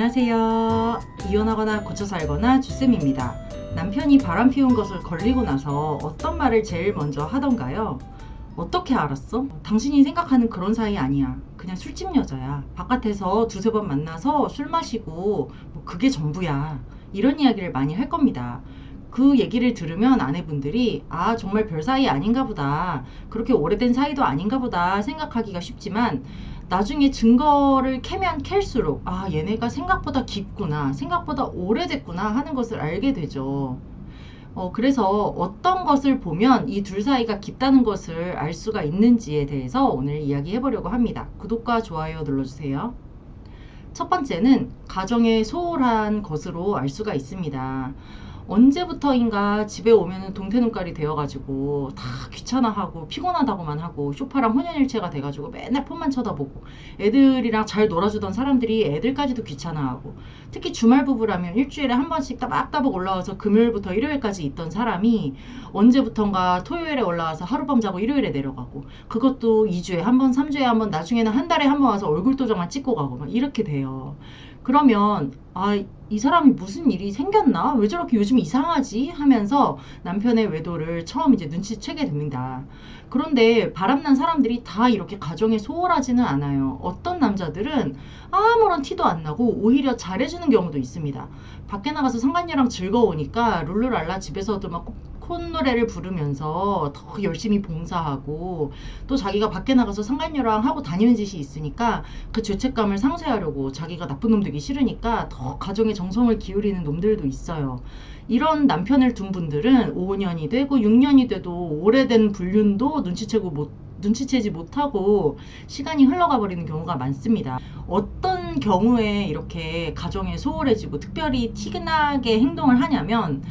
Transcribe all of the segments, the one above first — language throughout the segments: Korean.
안녕하세요. 이혼하거나 고쳐 살거나 주쌤입니다. 남편이 바람 피운 것을 걸리고 나서 어떤 말을 제일 먼저 하던가요? 어떻게 알았어? 당신이 생각하는 그런 사이 아니야. 그냥 술집 여자야. 바깥에서 두세 번 만나서 술 마시고 뭐 그게 전부야. 이런 이야기를 많이 할 겁니다. 그 얘기를 들으면 아내분들이 아 정말 별 사이 아닌가 보다. 그렇게 오래된 사이도 아닌가 보다 생각하기가 쉽지만 나중에 증거를 캐면 캘수록 아 얘네가 생각보다 깊구나, 생각보다 오래됐구나 하는 것을 알게 되죠. 그래서 어떤 것을 보면 이 둘 사이가 깊다는 것을 알 수가 있는지에 대해서 오늘 이야기해 보려고 합니다. 구독과 좋아요 눌러주세요. 첫 번째는 가정의 소홀한 것으로 알 수가 있습니다. 언제부터인가 집에 오면은 동태눈깔이 되어가지고 다 귀찮아하고 피곤하다고만 하고 소파랑 혼연일체가 돼가지고 맨날 폰만 쳐다보고 애들이랑 잘 놀아주던 사람들이 애들까지도 귀찮아하고 특히 주말 부부라면 일주일에 한 번씩 따박따박 올라와서 금요일부터 일요일까지 있던 사람이 언제부턴가 토요일에 올라와서 하룻밤 자고 일요일에 내려가고 그것도 2주에 한 번, 3주에 한 번, 나중에는 한 달에 한 번 와서 얼굴 도장만 찍고 가고 막 이렇게 돼요. 그러면 이 사람이 무슨 일이 생겼나? 왜 저렇게 요즘 이상하지? 하면서 남편의 외도를 처음 이제 눈치채게 됩니다. 그런데 바람난 사람들이 다 이렇게 가정에 소홀하지는 않아요. 어떤 남자들은 아무런 티도 안 나고 오히려 잘해주는 경우도 있습니다. 밖에 나가서 상간녀랑 즐거우니까 룰루랄라 집에서도 막 콧노래를 부르면서 더 열심히 봉사하고 또 자기가 밖에 나가서 상간녀랑 하고 다니는 짓이 있으니까 그 죄책감을 상쇄하려고 자기가 나쁜 놈 되기 싫으니까 더 가정에 정성을 기울이는 놈들도 있어요. 이런 남편을 둔 분들은 5년이 되고 6년이 돼도 오래된 불륜도 눈치채지 못하고 시간이 흘러가 버리는 경우가 많습니다. 어떤 경우에 이렇게 가정에 소홀해지고 특별히 티나게 행동을 하냐면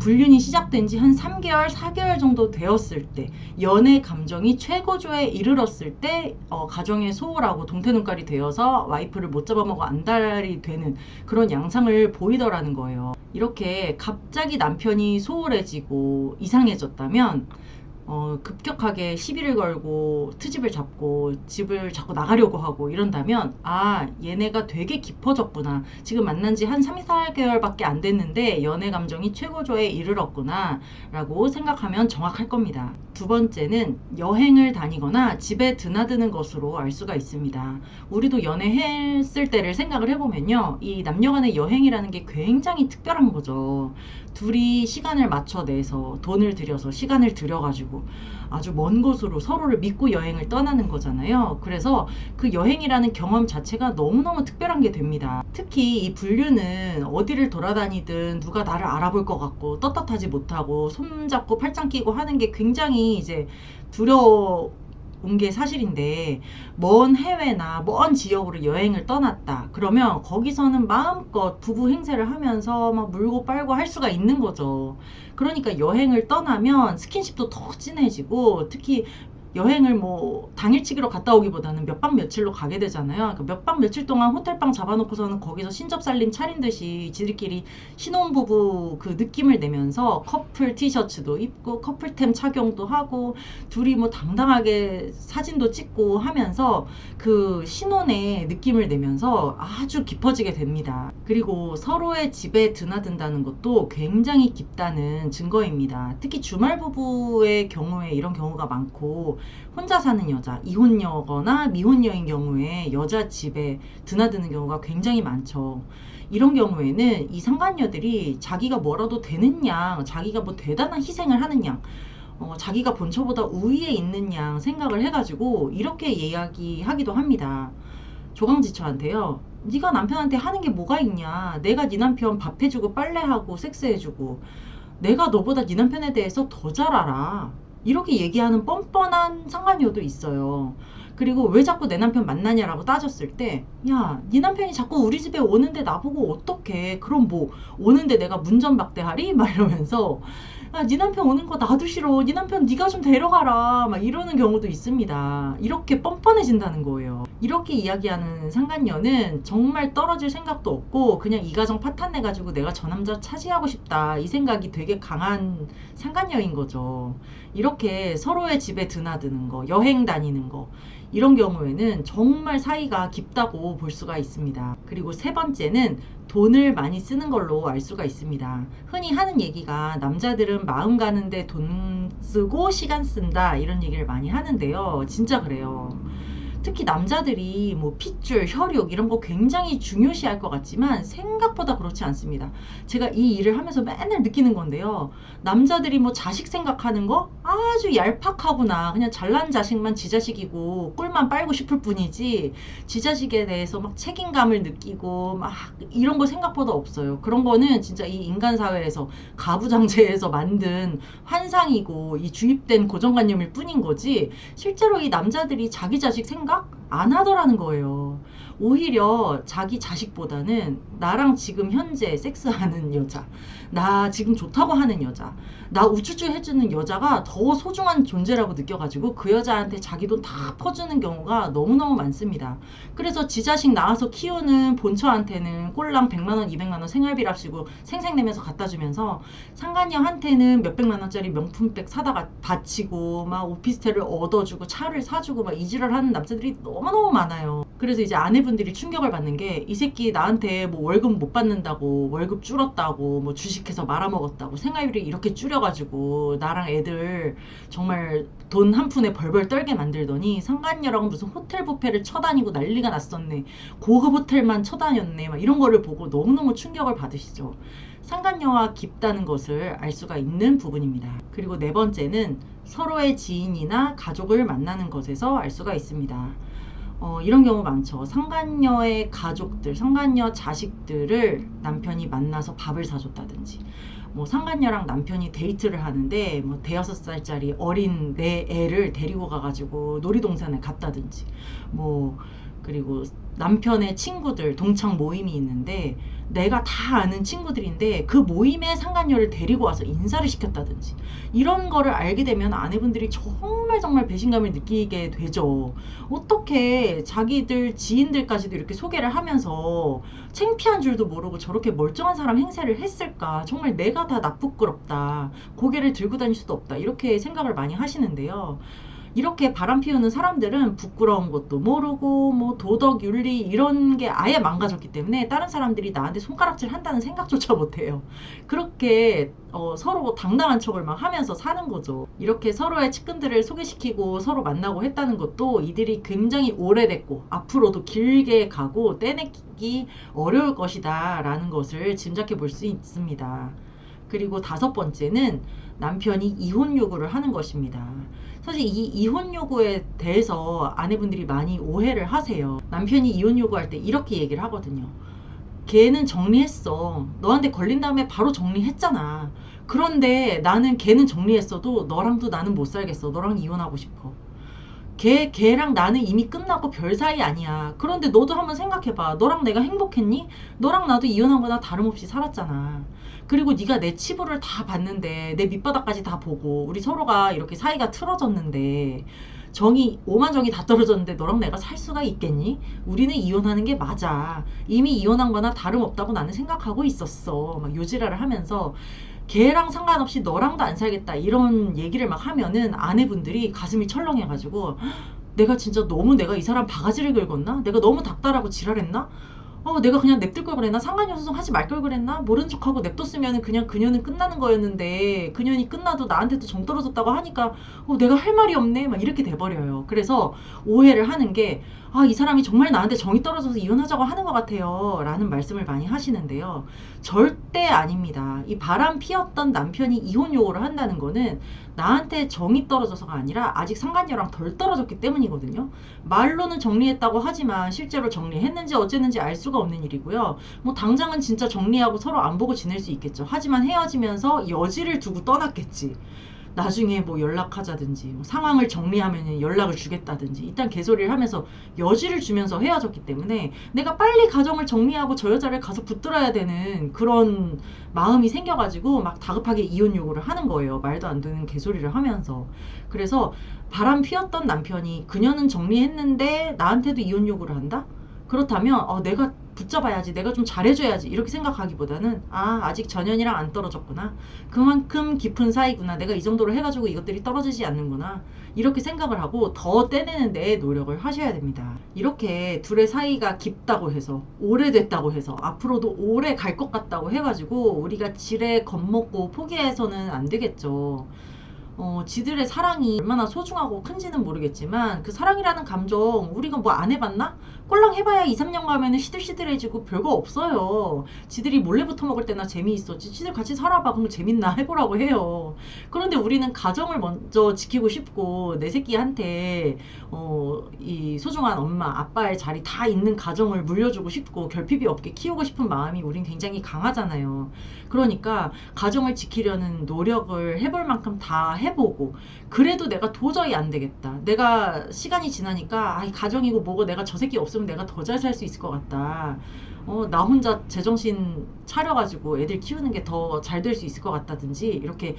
불륜이 시작된 지 한 3개월, 4개월 정도 되었을 때, 연애 감정이 최고조에 이르렀을 때, 가정에 소홀하고 동태눈깔이 되어서 와이프를 못 잡아먹어 안달이 되는 그런 양상을 보이더라는 거예요. 이렇게 갑자기 남편이 소홀해지고 이상해졌다면, 급격하게 시비를 걸고 트집을 잡고 집을 자꾸 나가려고 하고 이런다면 아 얘네가 되게 깊어졌구나. 지금 만난 지 한 3, 4개월밖에 안 됐는데 연애 감정이 최고조에 이르렀구나 라고 생각하면 정확할 겁니다. 두 번째는 여행을 다니거나 집에 드나드는 것으로 알 수가 있습니다. 우리도 연애했을 때를 생각을 해보면요. 이 남녀간의 여행이라는 게 굉장히 특별한 거죠. 둘이 시간을 맞춰내서 돈을 들여서 시간을 들여가지고 아주 먼 곳으로 서로를 믿고 여행을 떠나는 거잖아요. 그래서 그 여행이라는 경험 자체가 너무너무 특별한 게 됩니다. 특히 이 불륜은 어디를 돌아다니든 누가 나를 알아볼 것 같고 떳떳하지 못하고 손잡고 팔짱 끼고 하는 게 굉장히 이제 두려워 온 게 사실인데 먼 해외나 먼 지역으로 여행을 떠났다 그러면 거기서는 마음껏 부부 행세를 하면서 막 물고 빨고 할 수가 있는 거죠. 그러니까 여행을 떠나면 스킨십도 더 진해지고 특히 여행을 뭐 당일치기로 갔다 오기보다는 몇 박 며칠로 가게 되잖아요. 그러니까 몇 박 며칠 동안 호텔방 잡아놓고서는 거기서 신접살림 차린 듯이 지들끼리 신혼부부 그 느낌을 내면서 커플 티셔츠도 입고 커플템 착용도 하고 둘이 뭐 당당하게 사진도 찍고 하면서 그 신혼의 느낌을 내면서 아주 깊어지게 됩니다. 그리고 서로의 집에 드나든다는 것도 굉장히 깊다는 증거입니다. 특히 주말 부부의 경우에 이런 경우가 많고 혼자 사는 여자, 이혼녀거나 미혼녀인 경우에 여자 집에 드나드는 경우가 굉장히 많죠. 이런 경우에는 이 상간녀들이 자기가 뭐라도 되는 양, 자기가 뭐 대단한 희생을 하는 양, 자기가 본처보다 우위에 있는 양 생각을 해가지고 이렇게 이야기하기도 합니다. 조강지처한테요. 네가 남편한테 하는 게 뭐가 있냐. 내가 네 남편 밥 해주고 빨래하고 섹스해주고 내가 너보다 네 남편에 대해서 더 잘 알아. 이렇게 얘기하는 뻔뻔한 상간녀도 있어요. 그리고 왜 자꾸 내 남편 만나냐라고 따졌을 때, 야, 네 남편이 자꾸 우리 집에 오는데 나보고 어떡해. 그럼 뭐, 오는데 내가 문전박대하리? 막 이러면서, 야, 네 남편 오는 거 나도 싫어. 네 남편 네가 좀 데려가라. 막 이러는 경우도 있습니다. 이렇게 뻔뻔해진다는 거예요. 이렇게 이야기하는 상간녀는 정말 떨어질 생각도 없고 그냥 이 가정 파탄내가지고 내가 저 남자 차지하고 싶다 이 생각이 되게 강한 상간녀인 거죠. 이렇게 서로의 집에 드나드는 거, 여행 다니는 거 이런 경우에는 정말 사이가 깊다고 볼 수가 있습니다. 그리고 세 번째는 돈을 많이 쓰는 걸로 알 수가 있습니다. 흔히 하는 얘기가 남자들은 마음 가는데 돈 쓰고 시간 쓴다 이런 얘기를 많이 하는데요. 진짜 그래요. 특히 남자들이 뭐 핏줄, 혈육 이런 거 굉장히 중요시할 것 같지만 생각보다 그렇지 않습니다. 제가 이 일을 하면서 맨날 느끼는 건데요. 남자들이 뭐 자식 생각하는 거 아주 얄팍하구나. 그냥 잘난 자식만 지 자식이고 꿀만 빨고 싶을 뿐이지 지 자식에 대해서 막 책임감을 느끼고 막 이런 거 생각보다 없어요. 그런 거는 진짜 이 인간 사회에서 가부장제에서 만든 환상이고 이 주입된 고정관념일 뿐인 거지 실제로 이 남자들이 자기 자식 생각 안 하더라는 거예요. 오히려 자기 자식보다는 나랑 지금 현재 섹스하는 여자, 나 지금 좋다고 하는 여자, 나 우쭈쭈 해주는 여자가 더 소중한 존재라고 느껴가지고 그 여자한테 자기 돈 다 퍼주는 경우가 너무너무 많습니다. 그래서 지 자식 낳아서 키우는 본처한테는 꼴랑 100만원, 200만원 생활비랍시고 생색내면서 갖다 주면서 상간녀한테는 몇백만원짜리 명품백 사다가 바치고 막 오피스텔을 얻어주고 차를 사주고 막 이지랄 하는 남자들이 너무너무 많아요. 그래서 이제 아내분들이 충격을 받는 게 이 새끼 나한테 뭐 월급 못 받는다고 월급 줄었다고 뭐 주식해서 말아먹었다고 생활비를 이렇게 줄여가지고 나랑 애들 정말 돈 한 푼에 벌벌 떨게 만들더니 상간녀랑 무슨 호텔 뷔페를 쳐다니고 난리가 났었네. 고급 호텔만 쳐다녔네. 막 이런 거를 보고 너무너무 충격을 받으시죠. 상간녀와 깊다는 것을 알 수가 있는 부분입니다. 그리고 네 번째는 서로의 지인이나 가족을 만나는 것에서 알 수가 있습니다. 이런 경우 많죠. 상간녀의 가족들, 상간녀 자식들을 남편이 만나서 밥을 사줬다든지, 뭐 상간녀랑 남편이 데이트를 하는데 뭐 대여섯 살짜리 어린 내 애를 데리고 가가지고 놀이동산에 갔다든지, 뭐 그리고 남편의 친구들 동창 모임이 있는데 내가 다 아는 친구들인데 그 모임에 상간녀를 데리고 와서 인사를 시켰다든지 이런 거를 알게 되면 아내분들이 정말 정말 배신감을 느끼게 되죠. 어떻게 자기들 지인들까지도 이렇게 소개를 하면서 창피한 줄도 모르고 저렇게 멀쩡한 사람 행세를 했을까? 정말 내가 다 나쁘끄럽다. 고개를 들고 다닐 수도 없다. 이렇게 생각을 많이 하시는데요. 이렇게 바람 피우는 사람들은 부끄러운 것도 모르고 뭐 도덕 윤리 이런 게 아예 망가졌기 때문에 다른 사람들이 나한테 손가락질 한다는 생각조차 못해요. 그렇게 서로 당당한 척을 막 하면서 사는 거죠. 이렇게 서로의 측근들을 소개시키고 서로 만나고 했다는 것도 이들이 굉장히 오래됐고 앞으로도 길게 가고 떼내기 어려울 것이다 라는 것을 짐작해 볼 수 있습니다. 그리고 다섯 번째는 남편이 이혼 요구를 하는 것입니다. 사실 이 이혼 요구에 대해서 아내분들이 많이 오해를 하세요. 남편이 이혼 요구할 때 이렇게 얘기를 하거든요. 걔는 정리했어. 너한테 걸린 다음에 바로 정리했잖아. 그런데 나는 걔는 정리했어도 너랑도 나는 못 살겠어. 너랑 이혼하고 싶어. 걔랑 나는 이미 끝나고 별 사이 아니야. 그런데 너도 한번 생각해봐. 너랑 내가 행복했니? 너랑 나도 이혼한 거나 다름없이 살았잖아. 그리고 네가 내 치부를 다 봤는데 내 밑바닥까지 다 보고 우리 서로가 이렇게 사이가 틀어졌는데 정이 오만정이 다 떨어졌는데 너랑 내가 살 수가 있겠니? 우리는 이혼하는 게 맞아. 이미 이혼한 거나 다름없다고 나는 생각하고 있었어. 막 요지라를 하면서 걔랑 상관없이 너랑도 안 살겠다 이런 얘기를 막 하면은 아내분들이 가슴이 철렁해가지고 내가 진짜 너무 내가 이 사람 바가지를 긁었나? 내가 너무 닥달하고 지랄했나? 내가 그냥 냅둘 걸 그랬나? 상간녀 소송하지 말 걸 그랬나? 모른 척하고 냅뒀으면 그냥 그녀는 끝나는 거였는데 그년이 끝나도 나한테도 정 떨어졌다고 하니까 내가 할 말이 없네 막 이렇게 돼버려요. 그래서 오해를 하는 게 이 사람이 정말 나한테 정이 떨어져서 이혼하자고 하는 것 같아요 라는 말씀을 많이 하시는데요. 절대 아닙니다. 이 바람 피웠던 남편이 이혼 요구를 한다는 거는 나한테 정이 떨어져서가 아니라 아직 상간녀랑 덜 떨어졌기 때문이거든요. 말로는 정리했다고 하지만 실제로 정리했는지 어쨌는지 알 수가 없는 일이고요. 뭐 당장은 진짜 정리하고 서로 안 보고 지낼 수 있겠죠. 하지만 헤어지면서 여지를 두고 떠났겠지. 나중에 뭐 연락하자든지 뭐 상황을 정리하면 연락을 주겠다든지 일단 개소리를 하면서 여지를 주면서 헤어졌기 때문에 내가 빨리 가정을 정리하고 저 여자를 가서 붙들어야 되는 그런 마음이 생겨가지고 막 다급하게 이혼 요구를 하는 거예요. 말도 안 되는 개소리를 하면서. 그래서 바람 피웠던 남편이 그녀는 정리했는데 나한테도 이혼 요구를 한다? 그렇다면 내가 붙잡아야지, 내가 좀 잘해줘야지 이렇게 생각하기보다는 아직 전현이랑 안 떨어졌구나, 그만큼 깊은 사이구나, 내가 이 정도로 해가지고 이것들이 떨어지지 않는구나, 이렇게 생각을 하고 더 떼내는 데 노력을 하셔야 됩니다. 이렇게 둘의 사이가 깊다고 해서, 오래됐다고 해서, 앞으로도 오래 갈 것 같다고 해가지고 우리가 지레 겁먹고 포기해서는 안 되겠죠. 지들의 사랑이 얼마나 소중하고 큰지는 모르겠지만 그 사랑이라는 감정 우리가 뭐 안 해봤나? 꼴랑 해봐야 2, 3년 가면은 시들시들해지고 별거 없어요. 지들이 몰래 붙어 먹을 때나 재미있었지. 지들 같이 살아봐. 그럼 재밌나? 해보라고 해요. 그런데 우리는 가정을 먼저 지키고 싶고 내 새끼한테 이 소중한 엄마, 아빠의 자리 다 있는 가정을 물려주고 싶고 결핍이 없게 키우고 싶은 마음이 우린 굉장히 강하잖아요. 그러니까 가정을 지키려는 노력을 해볼 만큼 다 해보고, 그래도 내가 도저히 안 되겠다, 내가 시간이 지나니까 가정이고 뭐고 내가 저 새끼 없으면 내가 더 잘 살 수 있을 것 같다, 나 혼자 제정신 차려가지고 애들 키우는 게 더 잘 될 수 있을 것 같다든지, 이렇게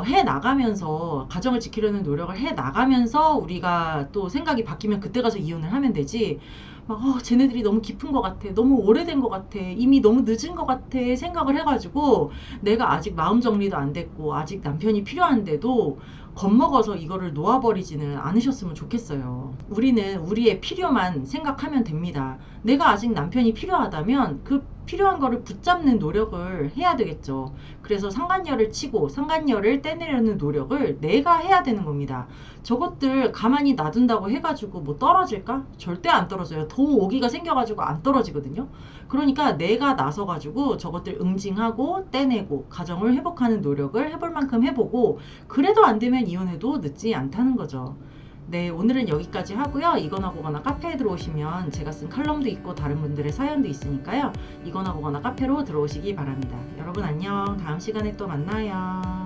해 나가면서, 가정을 지키려는 노력을 해 나가면서 우리가 또 생각이 바뀌면 그때 가서 이혼을 하면 되지, 막 쟤네들이 너무 깊은 것 같아, 너무 오래된 것 같아, 이미 너무 늦은 것 같아 생각을 해가지고 내가 아직 마음 정리도 안 됐고 아직 남편이 필요한데도 겁먹어서 이거를 놓아버리지는 않으셨으면 좋겠어요. 우리는 우리의 필요만 생각하면 됩니다. 내가 아직 남편이 필요하다면 그 필요한 거를 붙잡는 노력을 해야 되겠죠. 그래서 상간녀를 치고 상간녀를 떼내려는 노력을 내가 해야 되는 겁니다. 저것들 가만히 놔둔다고 해가지고 뭐 떨어질까? 절대 안 떨어져요. 더 오기가 생겨가지고 안 떨어지거든요. 그러니까 내가 나서가지고 저것들 응징하고 떼내고 가정을 회복하는 노력을 해볼 만큼 해보고, 그래도 안 되면 이혼해도 늦지 않다는 거죠. 네, 오늘은 여기까지 하고요. 이거나 보거나 카페에 들어오시면 제가 쓴 칼럼도 있고 다른 분들의 사연도 있으니까요. 이거나 보거나 카페로 들어오시기 바랍니다. 여러분 안녕. 다음 시간에 또 만나요.